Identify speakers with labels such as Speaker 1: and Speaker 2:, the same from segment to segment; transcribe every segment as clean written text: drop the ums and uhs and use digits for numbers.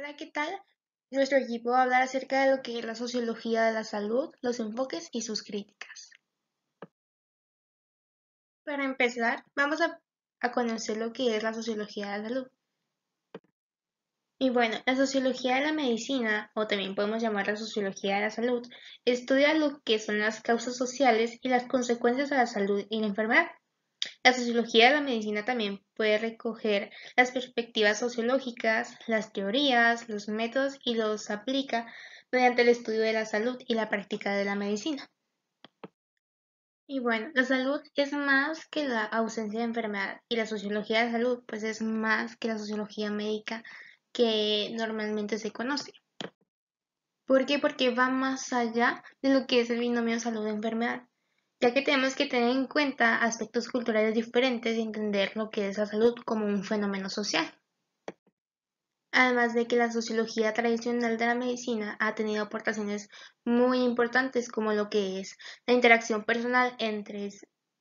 Speaker 1: Hola, ¿qué tal? Nuestro equipo va a hablar acerca de lo que es la sociología de la salud, los enfoques y sus críticas. Para empezar, vamos a conocer lo que es la sociología de la salud. Y bueno, la sociología de la medicina, o también podemos llamarla sociología de la salud, estudia lo que son las causas sociales y las consecuencias a la salud y la enfermedad. La sociología de la medicina también puede recoger las perspectivas sociológicas, las teorías, los métodos y los aplica mediante el estudio de la salud y la práctica de la medicina. Y bueno, la salud es más que la ausencia de enfermedad y la sociología de la salud pues es más que la sociología médica que normalmente se conoce. ¿Por qué? Porque va más allá de lo que es el binomio salud-enfermedad, ya que tenemos que tener en cuenta aspectos culturales diferentes y entender lo que es la salud como un fenómeno social. Además de que la sociología tradicional de la medicina ha tenido aportaciones muy importantes como lo que es la interacción personal entre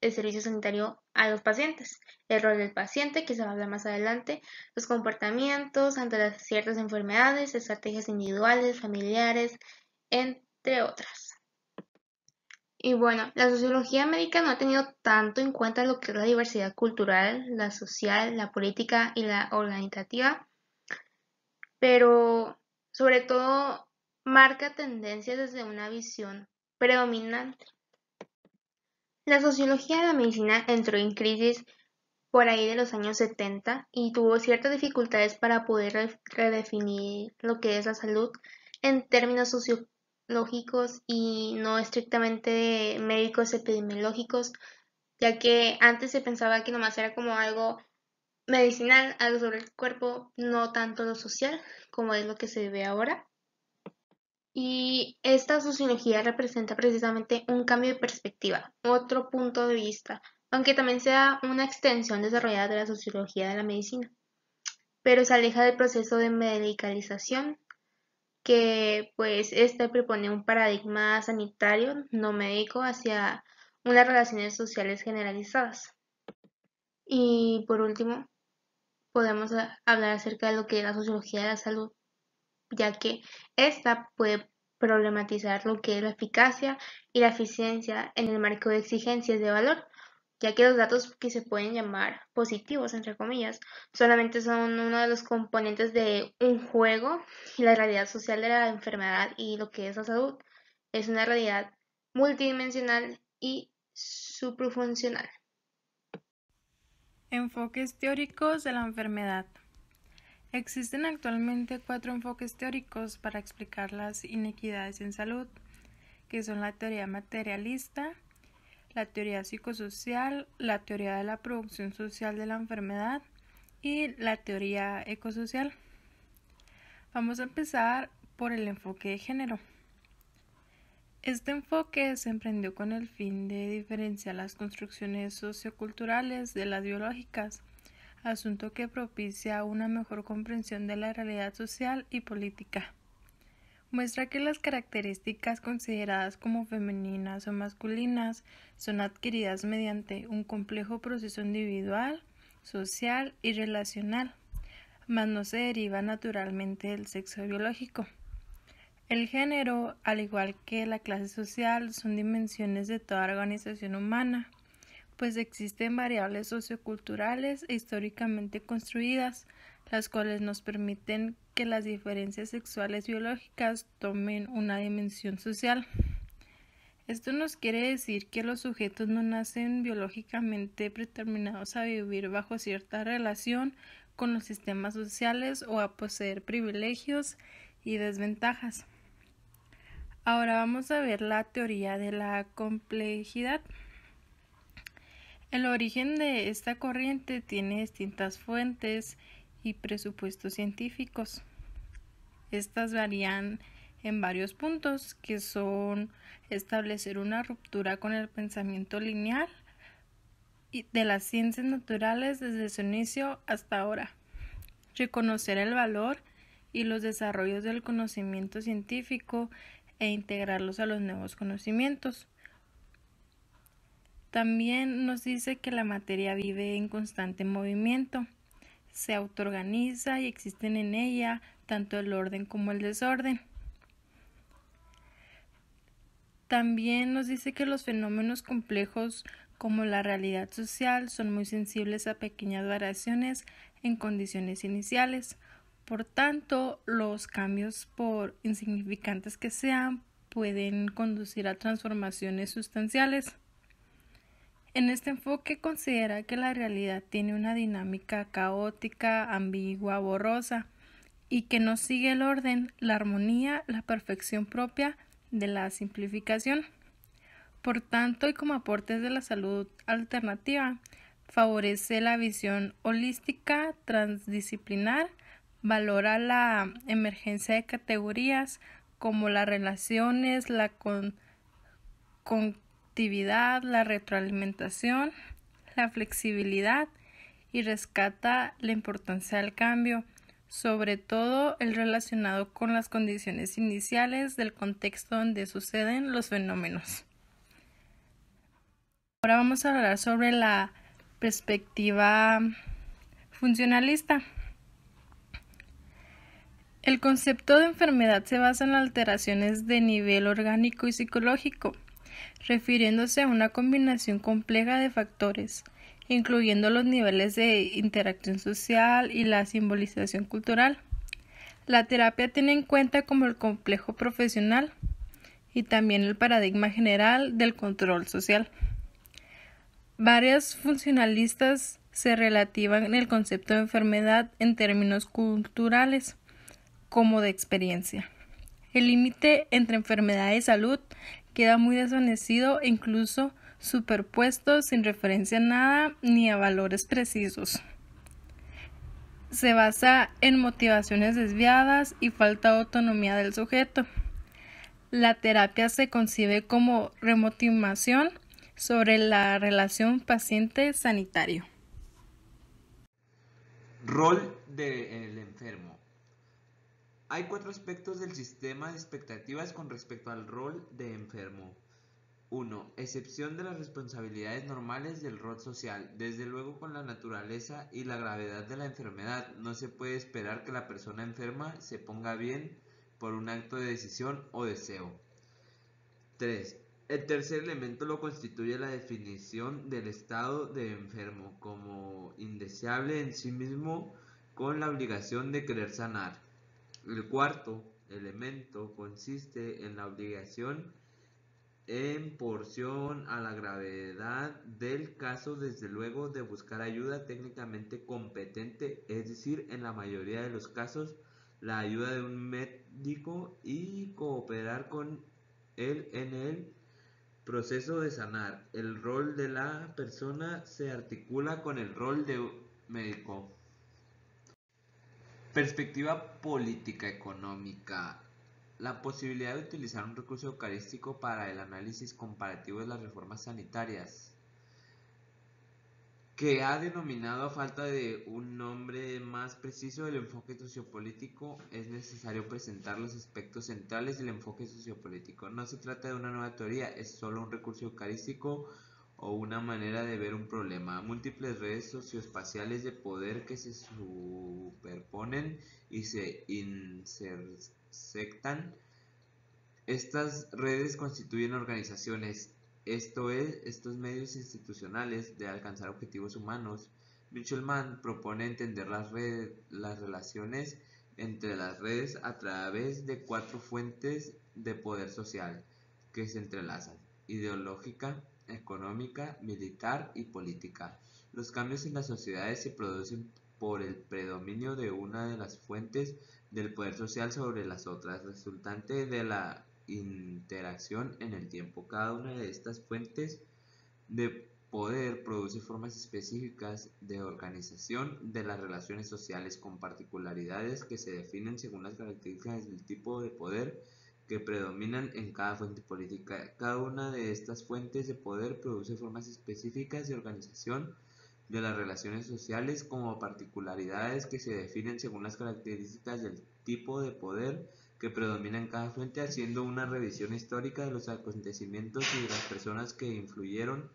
Speaker 1: el servicio sanitario a los pacientes, el rol del paciente, que se va a hablar más adelante, los comportamientos ante ciertas enfermedades, estrategias individuales, familiares, entre otras. Y bueno, la sociología médica no ha tenido tanto en cuenta lo que es la diversidad cultural, la social, la política y la organizativa, pero sobre todo marca tendencias desde una visión predominante. La sociología de la medicina entró en crisis por ahí de los años 70 y tuvo ciertas dificultades para poder redefinir lo que es la salud en términos sociológicos y no estrictamente médicos epidemiológicos, ya que antes se pensaba que nomás era como algo medicinal, algo sobre el cuerpo, no tanto lo social como es lo que se ve ahora. Y esta sociología representa precisamente un cambio de perspectiva, otro punto de vista, aunque también sea una extensión desarrollada de la sociología de la medicina, pero se aleja del proceso de medicalización, que pues este propone un paradigma sanitario, no médico, hacia unas relaciones sociales generalizadas. Y por último, podemos hablar acerca de lo que es la sociología de la salud, ya que esta puede problematizar lo que es la eficacia y la eficiencia en el marco de exigencias de valor, ya que los datos que se pueden llamar positivos, entre comillas, solamente son uno de los componentes de un juego y la realidad social de la enfermedad y lo que es la salud es una realidad multidimensional y suprafuncional.
Speaker 2: Enfoques teóricos de la enfermedad. Existen actualmente 4 enfoques teóricos para explicar las inequidades en salud, que son la teoría materialista, la teoría psicosocial, la teoría de la producción social de la enfermedad y la teoría ecosocial. Vamos a empezar por el enfoque de género. Este enfoque se emprendió con el fin de diferenciar las construcciones socioculturales de las biológicas, asunto que propicia una mejor comprensión de la realidad social y política. Muestra que las características consideradas como femeninas o masculinas son adquiridas mediante un complejo proceso individual, social y relacional, mas no se deriva naturalmente del sexo biológico. El género, al igual que la clase social, son dimensiones de toda organización humana, pues existen variables socioculturales e históricamente construidas, las cuales nos permiten que las diferencias sexuales biológicas tomen una dimensión social. Esto nos quiere decir que los sujetos no nacen biológicamente predeterminados a vivir bajo cierta relación con los sistemas sociales o a poseer privilegios y desventajas. Ahora vamos a ver la teoría de la complejidad. El origen de esta corriente tiene distintas fuentes y presupuestos científicos. Estas varían en varios puntos, que son establecer una ruptura con el pensamiento lineal de las ciencias naturales desde su inicio hasta ahora, reconocer el valor y los desarrollos del conocimiento científico e integrarlos a los nuevos conocimientos. También nos dice que la materia vive en constante movimiento, se autoorganiza y existen en ella tanto el orden como el desorden. También nos dice que los fenómenos complejos como la realidad social son muy sensibles a pequeñas variaciones en condiciones iniciales. Por tanto, los cambios, por insignificantes que sean, pueden conducir a transformaciones sustanciales. En este enfoque considera que la realidad tiene una dinámica caótica, ambigua, borrosa, y que no sigue el orden, la armonía, la perfección propia de la simplificación. Por tanto, y como aportes de la salud alternativa, favorece la visión holística, transdisciplinar, valora la emergencia de categorías como las relaciones, la conectividad, la retroalimentación, la flexibilidad y rescata la importancia del cambio, sobre todo el relacionado con las condiciones iniciales del contexto donde suceden los fenómenos. Ahora vamos a hablar sobre la perspectiva funcionalista. El concepto de enfermedad se basa en alteraciones de nivel orgánico y psicológico, refiriéndose a una combinación compleja de factores, incluyendo los niveles de interacción social y la simbolización cultural. La terapia tiene en cuenta como el complejo profesional y también el paradigma general del control social. Varias funcionalistas se relativan el concepto de enfermedad en términos culturales, como de experiencia. El límite entre enfermedad y salud queda muy desvanecido e incluso superpuesto sin referencia a nada ni a valores precisos. Se basa en motivaciones desviadas y falta de autonomía del sujeto. La terapia se concibe como remotivación sobre la relación paciente-sanitario.
Speaker 3: Rol del enfermo. Hay 4 aspectos del sistema de expectativas con respecto al rol de enfermo. 1. Excepción de las responsabilidades normales del rol social. Desde luego, con la naturaleza y la gravedad de la enfermedad, no se puede esperar que la persona enferma se ponga bien por un acto de decisión o deseo. 3. El tercer elemento lo constituye la definición del estado de enfermo como indeseable en sí mismo con la obligación de querer sanar. El cuarto elemento consiste en la obligación en porción a la gravedad del caso, desde luego, de buscar ayuda técnicamente competente, es decir, en la mayoría de los casos, la ayuda de un médico y cooperar con él en el proceso de sanar. El rol de la persona se articula con el rol de médico. Perspectiva política económica. La posibilidad de utilizar un recurso eucarístico para el análisis comparativo de las reformas sanitarias, que ha denominado a falta de un nombre más preciso del enfoque sociopolítico, es necesario presentar los aspectos centrales del enfoque sociopolítico. No se trata de una nueva teoría, es solo un recurso eucarístico o una manera de ver un problema. Múltiples redes socioespaciales de poder que se superponen y se intersectan. Estas redes constituyen organizaciones, esto es, estos medios institucionales de alcanzar objetivos humanos. Mitchell Mann propone entender las relaciones entre las redes a través de 4 fuentes de poder social que se entrelazan: ideológica, económica, militar y política. Los cambios en las sociedades se producen por el predominio de una de las fuentes del poder social sobre las otras, resultante de la interacción en el tiempo. Cada una de estas fuentes de poder produce formas específicas de organización de las relaciones sociales con particularidades que se definen según las características del tipo de poder que predominan en cada fuente política. Cada una de estas fuentes de poder produce formas específicas de organización de las relaciones sociales como particularidades que se definen según las características del tipo de poder que predomina en cada fuente, haciendo una revisión histórica de los acontecimientos y de las personas que influyeron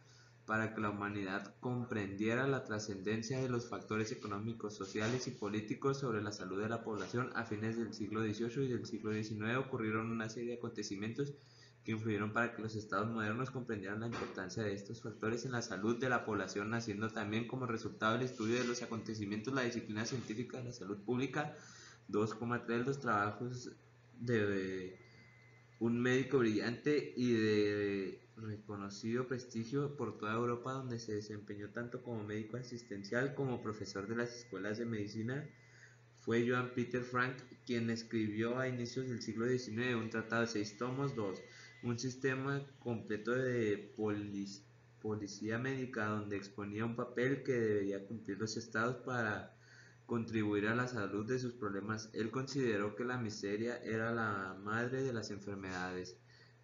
Speaker 3: para que la humanidad comprendiera la trascendencia de los factores económicos, sociales y políticos sobre la salud de la población. A fines del siglo XVIII y del siglo XIX ocurrieron una serie de acontecimientos que influyeron para que los estados modernos comprendieran la importancia de estos factores en la salud de la población, naciendo también como resultado del estudio de los acontecimientos la disciplina científica de la salud pública. 2,3 Los trabajos de un médico brillante y de reconocido prestigio por toda Europa, donde se desempeñó tanto como médico asistencial como profesor de las escuelas de medicina. Fue Johann Peter Frank quien escribió a inicios del siglo XIX un tratado de 6 tomos, un sistema completo de policía médica, donde exponía un papel que debería cumplir los estados para contribuir a la salud de sus problemas. Él consideró que la miseria era la madre de las enfermedades,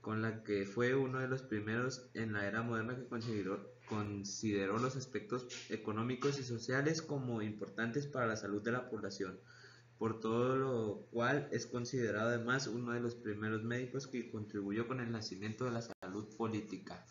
Speaker 3: con la que fue uno de los primeros en la era moderna que consideró los aspectos económicos y sociales como importantes para la salud de la población, por todo lo cual es considerado además uno de los primeros médicos que contribuyó con el nacimiento de la salud política.